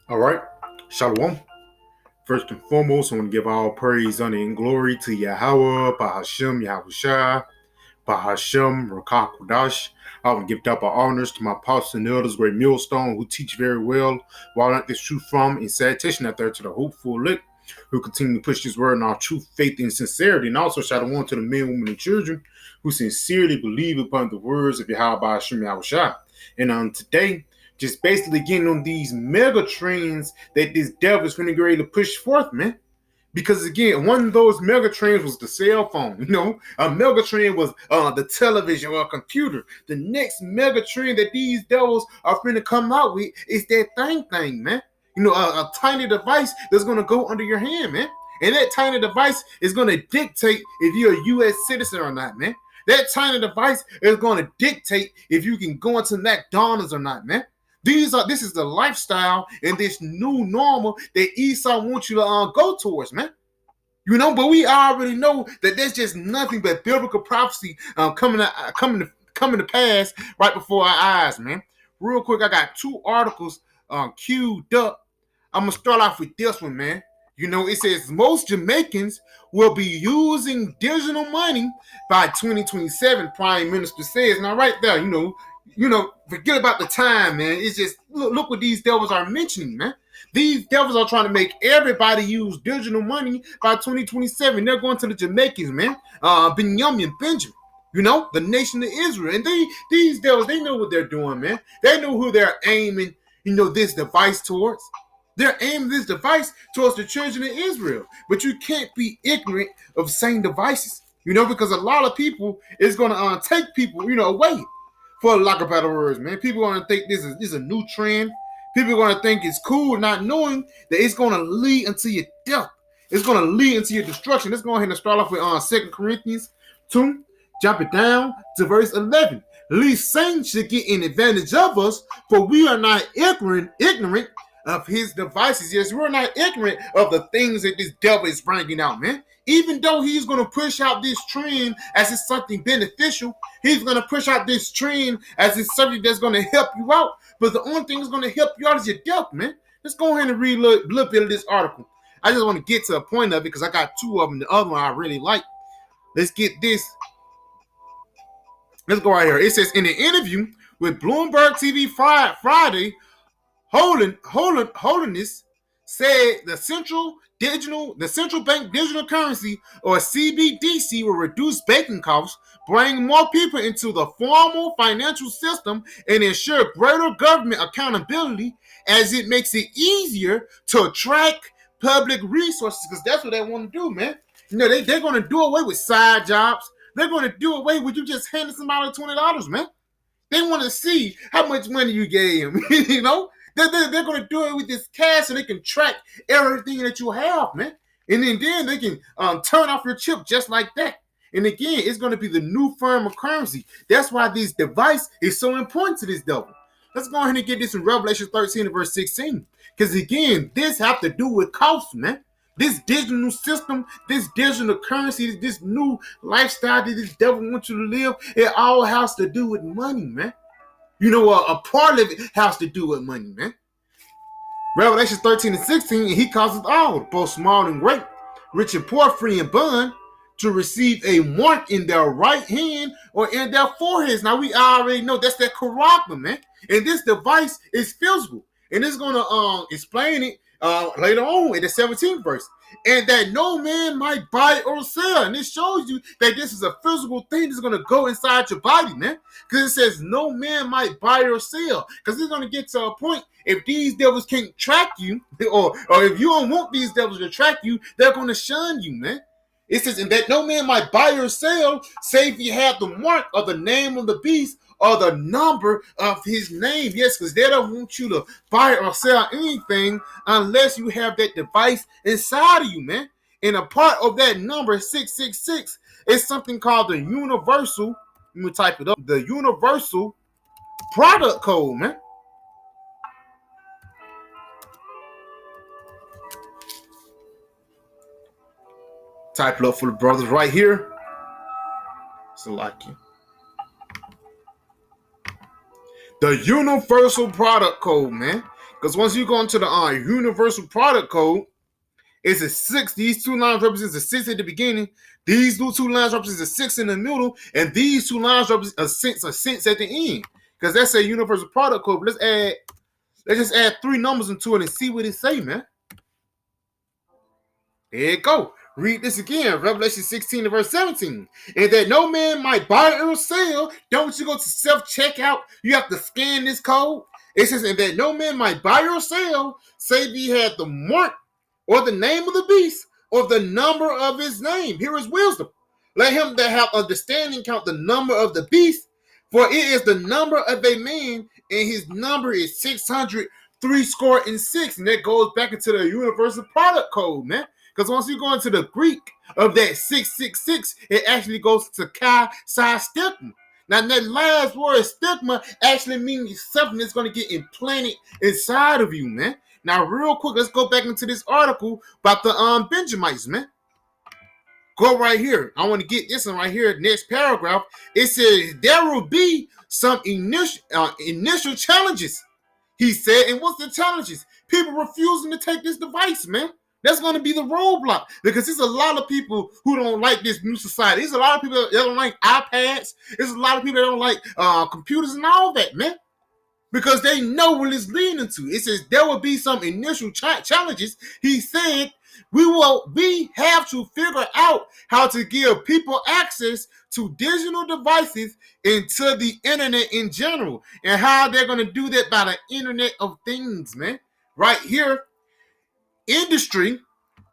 All right, Shalom. First and foremost, I want to give all praise, honor, and glory to Yahweh, Bahashem, Yahushua, Bahashem, Rakah Kodash. I want to give double honors to my apostles and elders, great millstone, who teach very well, while not this truth from, and salutation out there to the hopeful elect, who continue to push this word in our truth, faith, and sincerity. And also, Shalom to the men, women, and children who sincerely believe upon the words of Yahweh, Bahashem, Yahushua. And today, just basically getting on these mega trends that this devil is finna get ready to push forth, man. Because again, one of those mega trends was the cell phone. A mega trend was the television or a computer. The next mega trend that these devils are finna come out with is that thing, man. A tiny device that's gonna go under your hand, man. And that tiny device is gonna dictate if you're a U.S. citizen or not, man. That tiny device is gonna dictate if you can go into McDonald's or not, man. This is the lifestyle and this new normal that Esau wants you to go towards, man. But we already know that there's just nothing but biblical prophecy coming to pass right before our eyes, man. Real quick, I got two articles queued up. I'm gonna start off with this one, man. It says most Jamaicans will be using digital money by 2027. Prime Minister says. Now, right there, forget about the time, man. It's just look what these devils are mentioning, man. These devils are trying to make everybody use digital money by 2027. They're going to the Jamaicans, man. Benjamin, the nation of Israel. And these devils, they know what they're doing, man. They know who they're aiming, this device towards. They're aiming this device towards the children of Israel. But you can't be ignorant of same devices, because a lot of people is going to take people, away. For lack of better words, man. People are going to think this is a new trend. People are going to think it's cool, not knowing that it's going to lead into your death. It's going to lead into your destruction. Let's go ahead and start off with 2 Corinthians 2. Jump it down to verse 11. Least saints should get an advantage of us, for we are not ignorant of his devices. Yes, we're not ignorant of the things that this devil is bringing out, man. Even though he's going to push out this trend as it's something beneficial, he's going to push out this trend as it's something that's going to help you out. But the only thing that's going to help you out is your death, man. Let's go ahead and read a little bit of this article. I just want to get to a point of it because I got two of them. The other one I really like. Let's get this. Let's go right here. It says, in an interview with Bloomberg TV Friday, Holiness said the central bank digital currency, or CBDC, will reduce banking costs, bring more people into the formal financial system, and ensure greater government accountability as it makes it easier to attract public resources, because that's what they want to do, man. They're going to do away with side jobs. They're going to do away with you just handing somebody $20, man. They want to see how much money you gave them, They're going to do it with this cash so they can track everything that you have, man. And then they can turn off your chip just like that. And again, it's going to be the new form of currency. That's why this device is so important to this devil. Let's go ahead and get this in Revelation 13 and verse 16. Because again, this have to do with cost, man. This digital system, this digital currency, this new lifestyle that this devil wants you to live, it all has to do with money, man. A part of it has to do with money, man. Revelation 13 and 16, and he causes all, both small and great, rich and poor, free and bond, to receive a mark in their right hand or in their foreheads. Now, we already know that's that character, man. And this device is physical. And it's going to explain it later on in the 17th verse. And that no man might buy or sell. And it shows you that this is a physical thing that's going to go inside your body, man. Because it says no man might buy or sell. Because it's going to get to a point, if these devils can't track you, or if you don't want these devils to track you, they're going to shun you, man. It says, and that no man might buy or sell, save he have the mark of the name of the beast or the number of his name. Yes, because they don't want you to buy or sell anything unless you have that device inside of you, man. And a part of that number, 666, is something called the universal, let me type it up, the universal product code, man. Type it up for the brothers right here. Salaki. The universal product code, man. Because once you go into the universal product code, it's a 6. These two lines represent a 6 at the beginning. These two lines represent a 6 in the middle, and these two lines represent a cents at the end. Because that's a universal product code. But let's just add 3 numbers into it and see what it say, man. There you go. Read this again. Revelation 16 and verse 17. And that no man might buy or sell. Don't you go to self-checkout. You have to scan this code. It says, and that no man might buy or sell, save he had the mark or the name of the beast or the number of his name. Here is wisdom. Let him that have understanding count the number of the beast, for it is the number of a man, and his number is 636. And that goes back into the universal product code, man. Because once you go into the Greek of that 666, it actually goes to chi psi stigma. Now, that last word, stigma, actually means something that's going to get implanted inside of you, man. Now, real quick, let's go back into this article about the Benjamites, man. Go right here. I want to get this one right here. Next paragraph. It says, there will be some initial challenges, he said. And what's the challenges? People refusing to take this device, man. That's going to be the roadblock, because there's a lot of people who don't like this new society. There's a lot of people that don't like iPads. There's a lot of people that don't like computers and all that, man, because they know what it's leading to. It says there will be some initial challenges. He said we have to figure out how to give people access to digital devices and to the internet in general, and how they're going to do that by the Internet of Things, man. Right here. Industry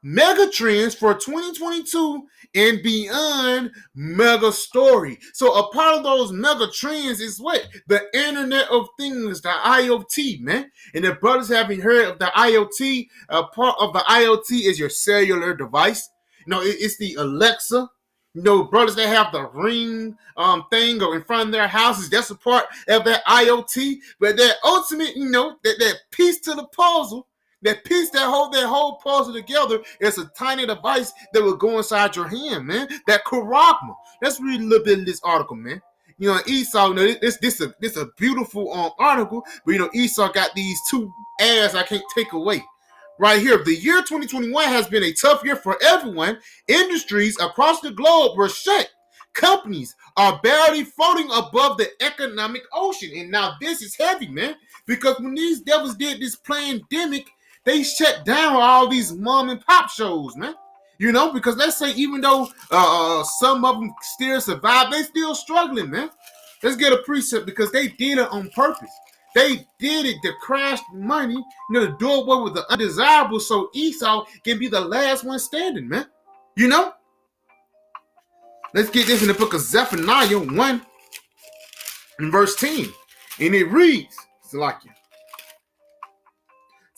mega trends for 2022 and beyond mega story. So a part of those mega trends is what? The Internet of Things, the IoT, man. And if brothers haven't heard of the IoT, a part of the IoT is your cellular device. You know, it's the Alexa. You know, brothers that have the Ring thing or in front of their houses, that's a part of that IoT. But that ultimate, you know, that piece to the puzzle, that piece that hold that whole puzzle together is a tiny device that will go inside your hand, man. That charagma. Let's read a little bit of this article, man. You know, Esau, you know, this a beautiful article, but you know, Esau got these two ads I can't take away. Right here, the year 2021 has been a tough year for everyone. Industries across the globe were shut. Companies are barely floating above the economic ocean. And now this is heavy, man, because when these devils did this pandemic, they shut down all these mom and pop shows, man. You know, because let's say even though some of them still survive, they still struggling, man. Let's get a precept, because they did it on purpose. They did it to crash money, you know, to do away with the undesirable, so Esau can be the last one standing, man. You know? Let's get this in the book of Zephaniah 1 and verse 10. And it reads, Salakia.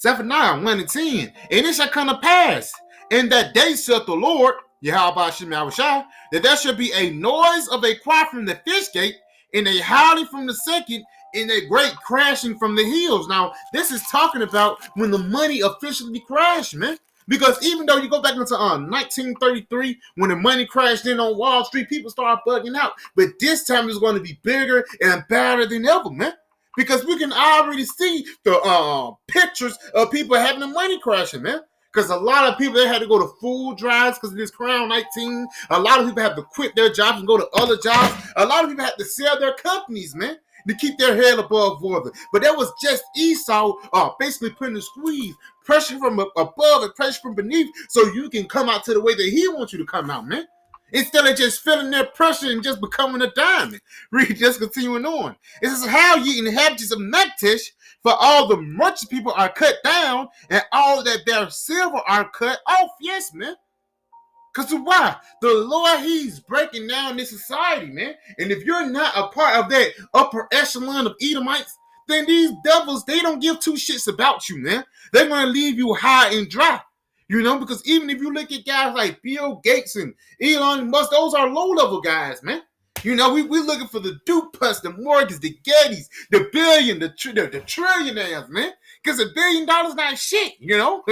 Zephaniah 1 and 10. And it shall come to pass in that day, saith the Lord, Yahweh Hashem Yahushua, that there shall be a noise of a cry from the fish gate, and a howling from the second, and a great crashing from the hills. Now, this is talking about when the money officially crashed, man. Because even though you go back into 1933, when the money crashed in on Wall Street, people started bugging out. But this time it's going to be bigger and badder than ever, man. Because we can already see the pictures of people having the money crashing, man. Because a lot of people, they had to go to food drives because of this Crown 19. A lot of people have to quit their jobs and go to other jobs. A lot of people have to sell their companies, man, to keep their head above water. But that was just Esau basically putting the squeeze, pressure from above and pressure from beneath, so you can come out to the way that he wants you to come out, man. Instead of just feeling their pressure and just becoming a diamond. Read, just continuing on. It says, how ye inhabitants of Naktish, for all the merchant people are cut down, and all that their silver are cut off. Yes, man. Because why? The Lord, he's breaking down this society, man. And if you're not a part of that upper echelon of Edomites, then these devils, they don't give two shits about you, man. They're going to leave you high and dry. You know, because even if you look at guys like Bill Gates and Elon Musk, those are low-level guys, man. You know, we're looking for the Dupas, the Morgans, the Gettys, the billion, the trillionaires, man. Because $1 billion not shit, you know.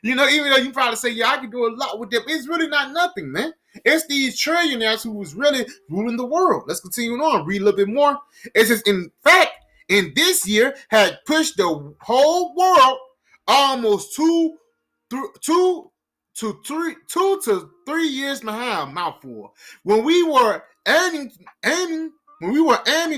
You know, even though you probably say, yeah, I can do a lot with them, it's really not nothing, man. It's these trillionaires who was really ruling the world. Let's continue on. Read a little bit more. It says, in fact, in this year had pushed the whole world almost two to 3 years behind. Mouthful. When we were aiming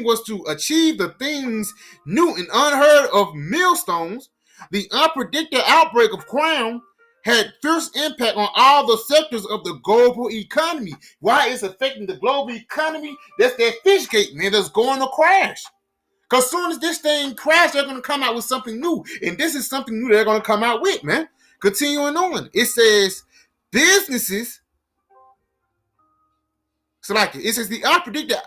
was to achieve the things new and unheard of milestones. The unpredicted outbreak of crime had fierce impact on all the sectors of the global economy. Why it's affecting the global economy? That's that fish gate, man, that's going to crash. Because as soon as this thing crashes, they're going to come out with something new. And this is something new they're going to come out with, man. Continuing on. It says businesses. It says the unpredicted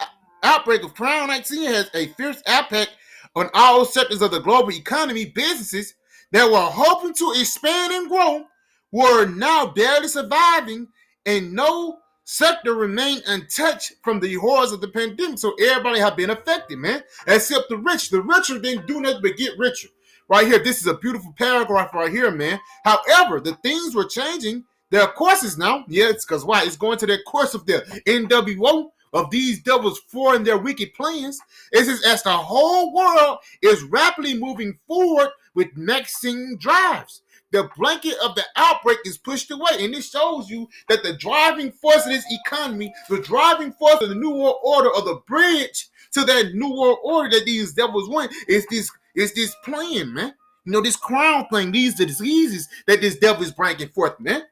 outbreak of COVID-19 has a fierce impact on all sectors of the global economy. Businesses that were hoping to expand and grow were now barely surviving, and no sector remained untouched from the horrors of the pandemic. So everybody have been affected, man, except the rich. The richer didn't do nothing but get richer. Right here, this is a beautiful paragraph right here, man. However, the things were changing. There are courses now. Yeah, it's because why? It's going to their course of the NWO of these devils for and their wicked plans. It says as the whole world is rapidly moving forward with vaccine drives, the blanket of the outbreak is pushed away. And this shows you that the driving force of this economy, the driving force of the New World Order, or the bridge to that New World Order that these devils want is this plan, man. You know, this crown thing, these are diseases that this devil is bringing forth, man.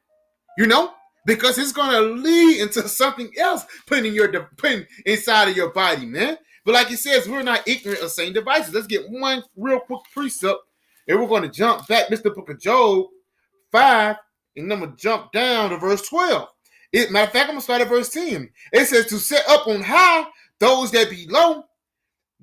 You know, because it's going to lead into something else putting inside of your body, man. But like it says, we're not ignorant of same devices. Let's get one real quick precept, and we're going to jump back, Mr. Book of Job 5, and I'm going to jump down to verse 12. Matter of fact, I'm going to start at verse 10. It says, to set up on high those that be low,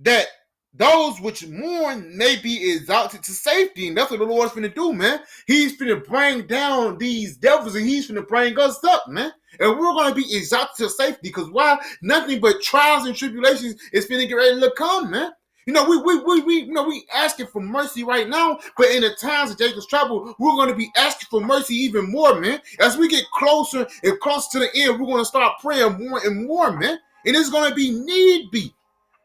that those which mourn may be exalted to safety. And that's what the Lord's finna do, man. He's finna bring down these devils, and he's finna bring us up, man. And we're gonna be exalted to safety, because why? Nothing but trials and tribulations is finna get ready to come, man. You know, we asking for mercy right now, but in the times of Jacob's trouble, we're going to be asking for mercy even more, man. As we get closer and closer to the end, we're going to start praying more and more, man. And it's going to be need be.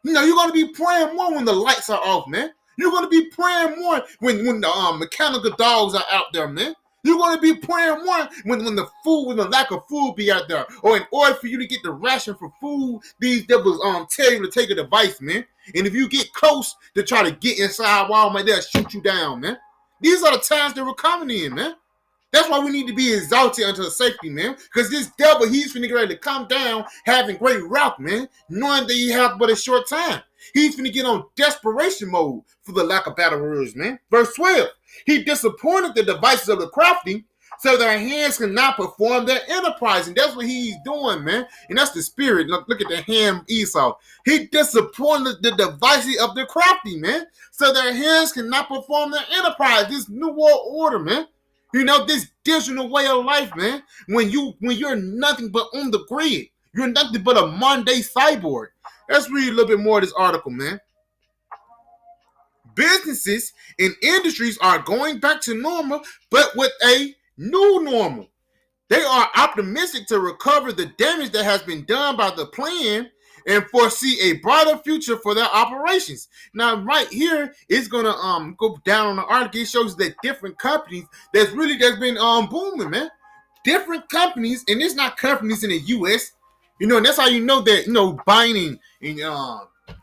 You know, you're going to be praying more when the lights are off, man. You're going to be praying more when the mechanical dogs are out there, man. You're going to be praying more when the lack of food be out there. Or in order for you to get the ration for food, these devils tell you to take a device, man. And if you get close to try to get inside wall, man, they'll shoot you down, man. These are the times that we're coming in, man. That's why we need to be exalted unto the safety, man. Because this devil, he's finna get ready to come down having great wrath, man. Knowing that he has but a short time. He's finna get on desperation mode for the lack of battle words, man. Verse 12. He disappointed the devices of the crafty, so their hands cannot perform their enterprise. And that's what he's doing, man. And that's the spirit. Look at the hand Esau. He disappointed the devices of the crafty, man. So their hands cannot perform their enterprise. This new world order, man. You know, this digital way of life, man. When you're nothing but on the grid. You're nothing but a Monday cyborg. Let's read a little bit more of this article, man. Businesses and industries are going back to normal, but with a new normal. They are optimistic to recover the damage that has been done by the plan and foresee a brighter future for their operations. Now, right here, it's gonna go down on the article. It shows that different companies that's been booming, man. Different companies, and it's not companies in the U.S. You know, and that's how you know that, you know, Biden and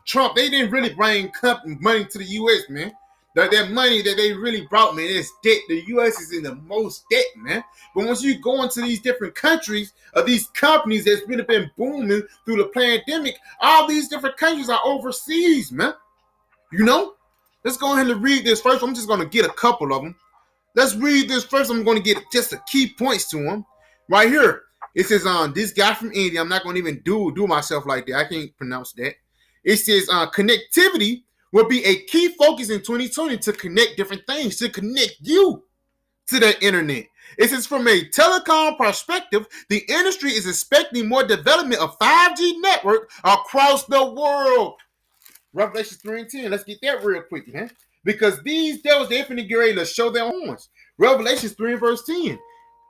Trump, they didn't really bring money to the U.S., man. That money that they really brought, man, is debt. The U.S. is in the most debt, man. But once you go into these different countries, these companies that's really been booming through the pandemic, all these different countries are overseas, man. You know? Let's go ahead and read this first. I'm just going to get a couple of them. Let's read this first. I'm going to get just the key points to them. Right here. It says, this guy from India, I'm not going to even do myself like that. I can't pronounce that. It says, connectivity will be a key focus in 2020 to connect different things, to connect you to the internet. It says, from a telecom perspective, the industry is expecting more development of 5G network across the world. Revelation 3:10. Let's get that real quick, man. Because these devils, they're finna get ready to show their horns. Revelation 3 verse 10.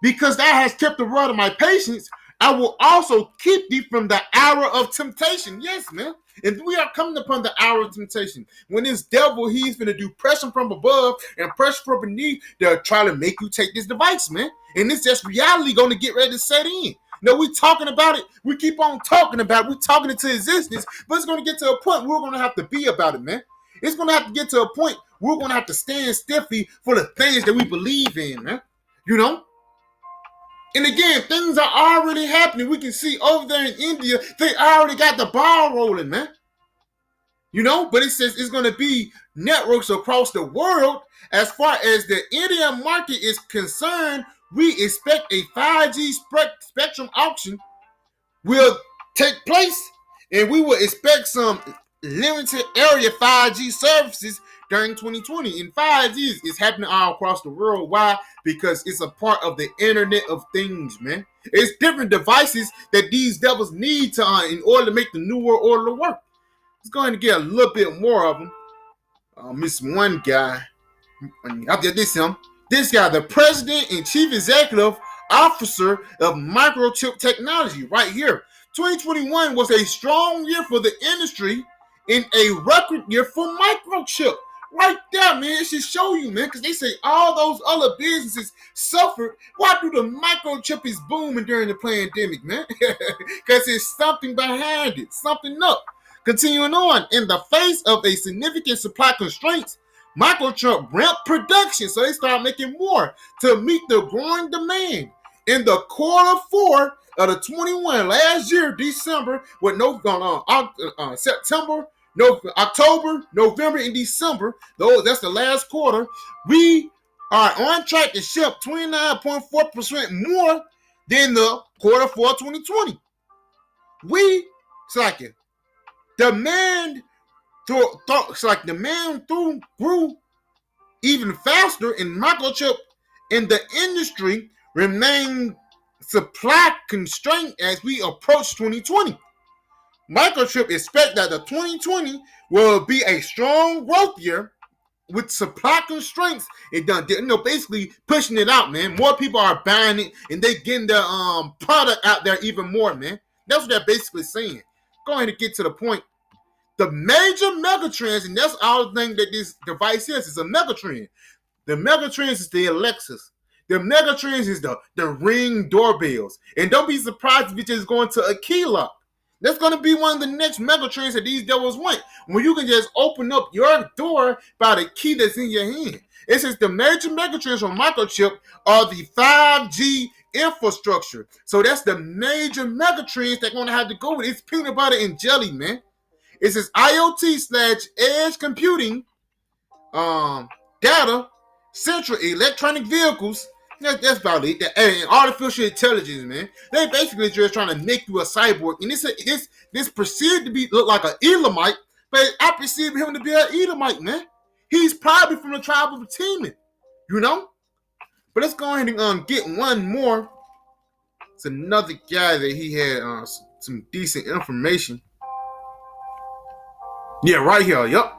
Because thou hast kept the rod of my patience, I will also keep thee from the hour of temptation. Yes, man. And we are coming upon the hour of temptation. When this devil, he's going to do pressure from above and pressure from beneath to try to make you take this device, man. And it's just reality going to get ready to set in. No, we talking about it. We keep on talking about it. We're talking it to existence. But it's going to get to a point where we're going to have to be about it, man. It's going to have to get to a point where we're going to have to stand stiffly for the things that we believe in, man. You know? And again, things are already happening. We can see over there in India, they already got the ball rolling, man. You know, but it says it's going to be networks across the world. As far as the Indian market is concerned, we expect a 5G spectrum auction will take place, and we will expect some limited area 5G services during 2020. And 5G is happening all across the world. Why? Because it's a part of the Internet of Things, man. It's different devices that these devils need to in order to make the New World Order work. Let's go ahead and get a little bit more of them. This one guy, this guy, the president and chief executive officer of Microchip Technology, right here. 2021 was a strong year for the industry and a record year for Microchip. Right there, man. It should show you, man, because they say all those other businesses suffered. Why do the Microchip is booming during the pandemic, man? Because there's something behind it, something up. Continuing on, in the face of a significant supply constraints, Microchip ramped production, so they started making more to meet the growing demand. In the quarter 4 of the 21 last year, December, with September, October, November, and December, that's the last quarter, we are on track to ship 29.4% more than the quarter 4 of 2020. Demand grew even faster, and Microchip in the industry remained supply constrained as we approach 2020. Microchip expects that the 2020 will be a strong growth year with supply constraints. It done, basically pushing it out, man. More people are buying it, and they getting their product out there even more, man. That's what they're basically saying. Go ahead and get to the point. The major megatrends, and that's all the thing that this device is a megatrend. The megatrends is the Alexas. The megatrends is the Ring doorbells. And don't be surprised if it's just going to a key lock. That's going to be one of the next megatrends that these devils want, when you can just open up your door by the key that's in your hand. It says the major megatrends from Microchip are the 5G infrastructure. So that's the major megatrends they're going to have to go with. It's peanut butter and jelly, man. It says IoT/edge computing, data, central electronic vehicles. That's about it. And artificial intelligence, man. They basically just trying to make you a cyborg. And this perceived to look like an Elamite, but I perceive him to be an Elamite, man. He's probably from the tribe of Teman, you know. But let's go ahead and get one more. It's another guy that he had some decent information. Yeah, right here. Yup.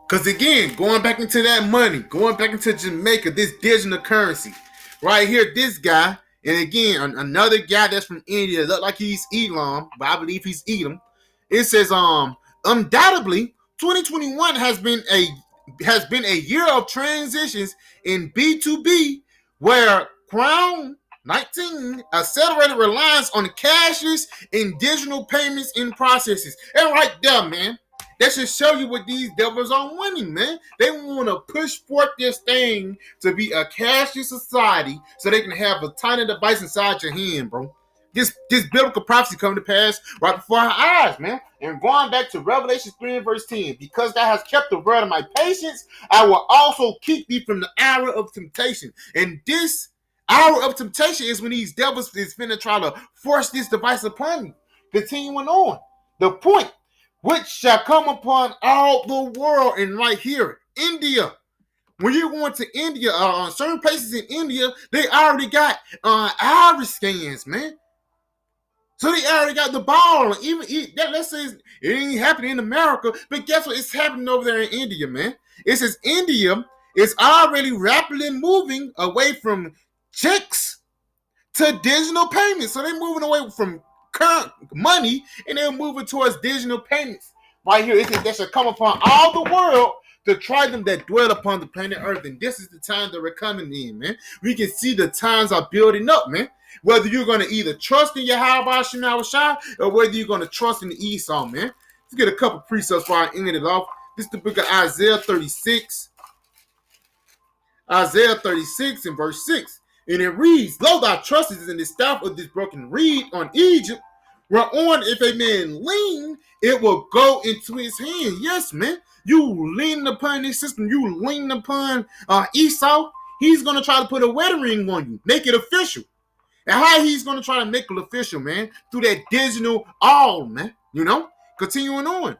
Because again, going back into that money, going back into Jamaica, this digital currency. Right here, this guy. And again, another guy that's from India. Look like he's Elam, but I believe he's Edom. It says, undoubtedly, 2021 has been a year of transitions in B2B, where Crown 19 accelerated reliance on cashless and digital payments and processes. And right there, man. That should show you what these devils are winning, man. They want to push forth this thing to be a cashless society so they can have a tiny device inside your hand, bro. This biblical prophecy coming to pass right before our eyes, man. And going back to Revelation 3 and verse 10, because thou hast kept the word of my patience, I will also keep thee from the hour of temptation. And this hour of temptation is when these devils is finna try to force this device upon you. Continuing on. The point, which shall come upon all the world. And right here, India. When you're going to India, certain places in India, they already got iris scans, man. So they already got the ball. Let's say it ain't happening in America, but guess what? It's happening over there in India, man. It says India is already rapidly moving away from checks to digital payments. So they're moving away from current money, and they're moving towards digital payments. Right here, it says that shall come upon all the world to try them that dwell upon the planet Earth. And this is the time that we're coming in, man. We can see the times are building up, man. Whether you're going to either trust in Yahweh Shai or whether you're going to trust in the Esau, man. Let's get a couple precepts before I end it off. This is the book of Isaiah 36. Isaiah 36 and verse 6. And it reads, Lo, thy trust is in the staff of this broken reed on Egypt, whereon if a man lean, it will go into his hand. Yes, man. You lean upon this system. You lean upon Esau. He's going to try to put a wedding ring on you. Make it official. And how he's going to try to make it official, man? Through that digital all, man. You know? Continuing on.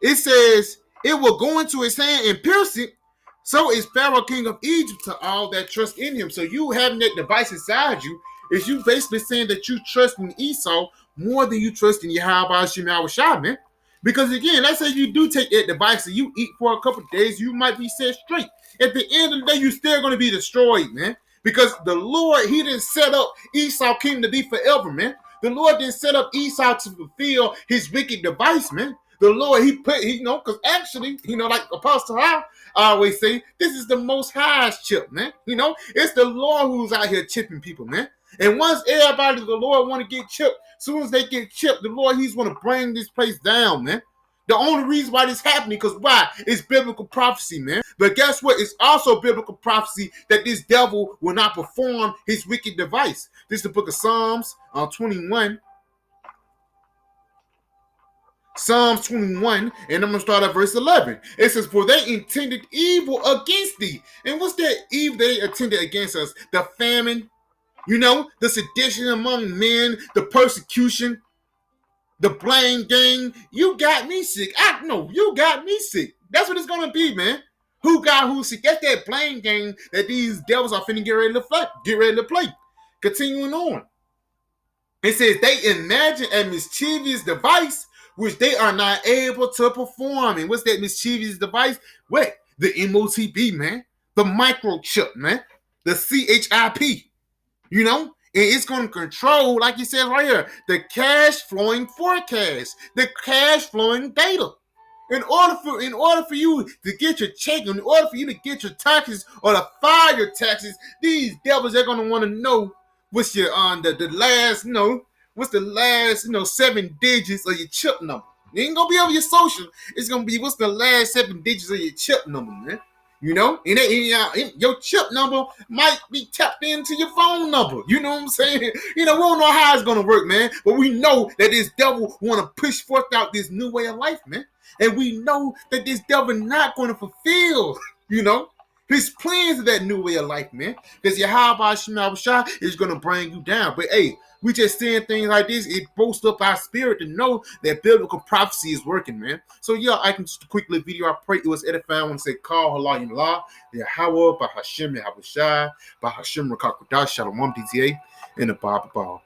It says, it will go into his hand and pierce it. So is Pharaoh, king of Egypt, to all that trust in him. So you having that device inside you is you basically saying that you trust in Esau more than you trust in Yahweh Shai, man. Because again, let's say you do take that device and you eat for a couple of days, you might be set straight. At the end of the day, you're still going to be destroyed, man. Because the Lord, he didn't set up Esau king to be forever, man. The Lord didn't set up Esau to fulfill his wicked device, man. The Lord, because actually, like Apostle I always say, this is the Most High's chip, man. It's the Lord who's out here chipping people, man. And once everybody, the Lord want to get chipped, as soon as they get chipped, the Lord, he's going to bring this place down, man. The only reason why this happening, because why? It's biblical prophecy, man. But guess what? It's also biblical prophecy that this devil will not perform his wicked device. This is the book of Psalms 21. Psalms 21, and I'm going to start at verse 11. It says, For they intended evil against thee. And what's that evil they intended against us? The famine, the sedition among men, the persecution, the blame game. You got me sick. I know, you got me sick. That's what it's going to be, man. Who got who sick? That's that blame game that these devils are finna get ready to play. Continuing on. It says, they imagine a mischievous device which they are not able to perform. And what's that mischievous device? What? The MOTB, man. The microchip, man. The CHIP. And it's going to control, like you said right here, the cash flowing forecast, the cash flowing data. In order for you to get your check, in order for you to get your taxes or to file your taxes, these devils are going to want to know what's your the last, what's the last, 7 digits of your chip number. It ain't going to be over your social. It's going to be what's the last 7 digits of your chip number, man. And your chip number might be tapped into your phone number. You know what I'm saying? We don't know how it's going to work, man. But we know that this devil want to push forth out this new way of life, man. And we know that this devil not going to fulfill, his plans of that new way of life, man. Because Yahweh Shai is going to bring you down. But hey, we just saying things like this, it boasts up our spirit to know that biblical prophecy is working, man. So yeah, I can just a quick little video. I pray it was edifying. I want to say, call Halayim La, Yahweh, by Hashem, Yahweh Shai, by Hashem, Rakakudash, Shalom, DTA, and the Bible.